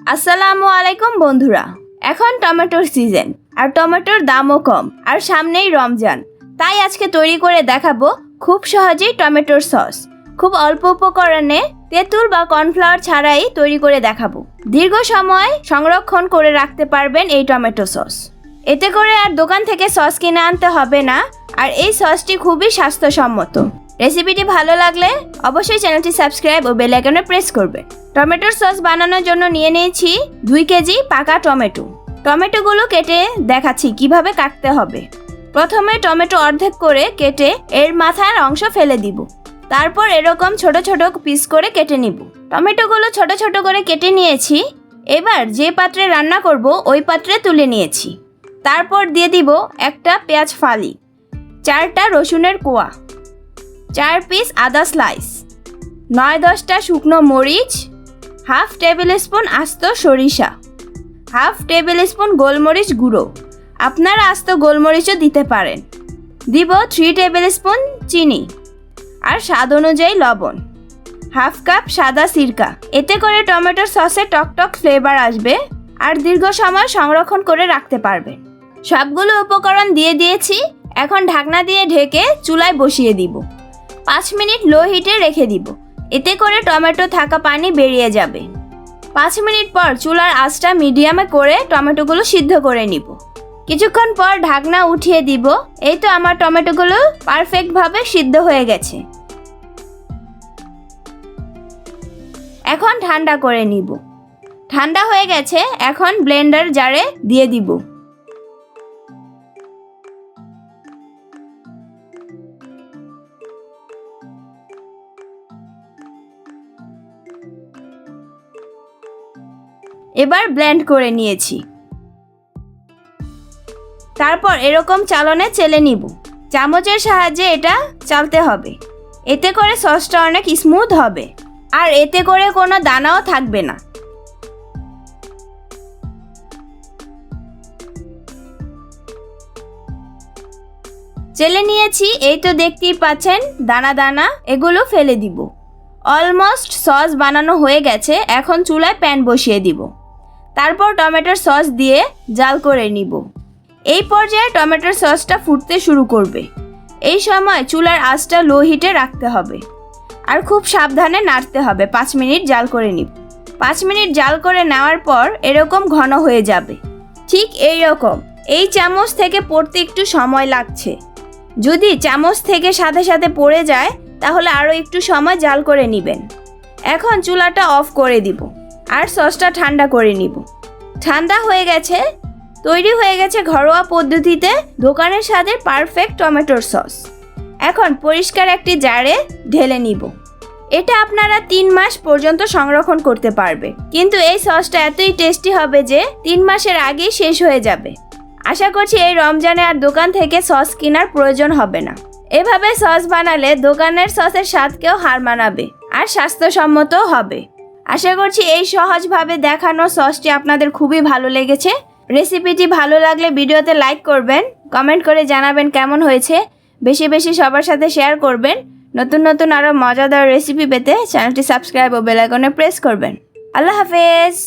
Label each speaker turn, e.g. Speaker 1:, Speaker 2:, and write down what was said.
Speaker 1: আসসালামু আলাইকুম বন্ধুরা। এখন টমেটোর সিজন আর টমেটোর দামও কম আর সামনেই রমজান, তাই আজকে তৈরি করে দেখাবো খুব সহজেই টমেটোর সস। খুব অল্প উপকরণে তেঁতুল বা কর্নফ্লাওয়ার ছাড়াই তৈরি করে দেখাবো। দীর্ঘ সময় সংরক্ষণ করে রাখতে পারবেন এই টমেটো সস। এতে করে আর দোকান থেকে সস কিনে আনতে হবে না, আর এই সসটি খুবই স্বাস্থ্যসম্মত। রেসিপিটি ভালো লাগলে অবশ্যই চ্যানেলটি সাবস্ক্রাইব ও বেল আইকনে প্রেস করবেন। টমেটোর সস বানানোর জন্য নিয়ে নিয়েছি 2 কেজি পাকা টমেটো। টমেটোগুলো কেটে দেখাচ্ছি কিভাবে কাটতে হবে। প্রথমে টমেটো অর্ধেক করে কেটে এর মাথার অংশ ফেলে দিব। তারপর এরকম ছোট ছোট পিস করে কেটে নিব। টমেটোগুলো ছোট ছোট করে কেটে নিয়েছি। এবার যে পাত্রে রান্না করব ওই পাত্রে তুলে নিয়েছি। তারপর দিয়ে দিব একটা পেঁয়াজ ফালি, 4টা রসুনের কোয়া, 4 পিস আদা স্লাইস, 9-10টা শুকনো মরিচ, হাফ টেবিল স্পুন আস্ত সরিষা, হাফ টেবিল স্পুন গোলমরিচ গুঁড়ো, আপনারা আস্ত গোলমরিচও দিতে পারেন। দিব 3 টেবিল স্পুন চিনি আর স্বাদ অনুযায়ী লবণ, হাফ কাপ সাদা সিরকা। এতে করে টমেটোর সসে টকটক ফ্লেভার আসবে আর দীর্ঘ সময় সংরক্ষণ করে রাখতে পারবেন। সবগুলো উপকরণ দিয়ে দিয়েছি। এখন ঢাকনা দিয়ে ঢেকে চুলায় বসিয়ে দিব। 5 মিনিট লো হিটে রেখে দিব। এতে করে টমেটো থাকা পানি বেরিয়ে যাবে। 5 মিনিট পর চুলার আঁচটা মিডিয়ামে করে টমেটোগুলো সিদ্ধ করে নিব। কিছুক্ষণ পর ঢাকনা উঠিয়ে দিব। এই তো আমার টমেটোগুলো পারফেক্টভাবে সিদ্ধ হয়ে গেছে। এখন ঠান্ডা করে নিব। ঠান্ডা হয়ে গেছে, এখন ব্লেন্ডার জারে দিয়ে দিব। এবার ব্লেন্ড করে নিয়েছি। তারপর এরকম চালনে চেলে নিব। চামচের সাহায্যে এটা চালতে হবে। এতে করে সসটা অনেক স্মুথ হবে আর এতে করে কোনো দানাও থাকবে না। চেলে নিয়েছি, এই তো দেখতেই পাচ্ছেন দানা দানা, এগুলো ফেলে দিব। অলমোস্ট সস বানানো হয়ে গেছে। এখন চুলায় প্যান বসিয়ে দিব। তারপর টমেটোর সস দিয়ে জাল করে নিব। এই পর্যায়ে টমেটোর সসটা ফুটতে শুরু করবে। এই সময় চুলার আঁচটা লো হিটে রাখতে হবে আর খুব সাবধানে নাড়তে হবে। 5 মিনিট জাল করে নিব। 5 মিনিট জাল করে নেওয়ার পর এরকম ঘন হয়ে যাবে, ঠিক এই রকম। এই চামচ থেকে পড়তে একটু সময় লাগছে। যদি চামচ থেকে সাথে সাথে পড়ে যায় তাহলে আরও একটু সময় জাল করে নেবেন। এখন চুলাটা অফ করে দিব আর সসটা ঠান্ডা করে নিব। ঠান্ডা হয়ে গেছে, তৈরি হয়ে গেছে ঘরোয়া পদ্ধতিতে দোকানের স্বাদের পারফেক্ট টমেটোর সস। এখন পরিষ্কার একটি জারে ঢেলে নিব। এটা আপনারা 3 মাস পর্যন্ত সংরক্ষণ করতে পারবে, কিন্তু এই সসটা এতই টেস্টি হবে যে 3 মাসের আগেই শেষ হয়ে যাবে। আশা করছি এই রমজানে আর দোকান থেকে সস কেনার প্রয়োজন হবে না। এভাবে সস বানালে দোকানের সসের স্বাদকেও হার মানাবে আর স্বাস্থ্যসম্মতও হবে। আশা করছি এই সহজভাবে দেখানো সসটি আপনাদের খুবই ভালো লেগেছে। রেসিপিটি ভালো লাগলে ভিডিওতে লাইক করবেন, কমেন্ট করে জানাবেন কেমন হয়েছে। বেশি বেশি সবার সাথে শেয়ার করবেন। নতুন নতুন আরও মজাদার রেসিপি পেতে চ্যানেলটি সাবস্ক্রাইব ও বেল আইকনে প্রেস করবেন। আল্লাহ হাফেজ।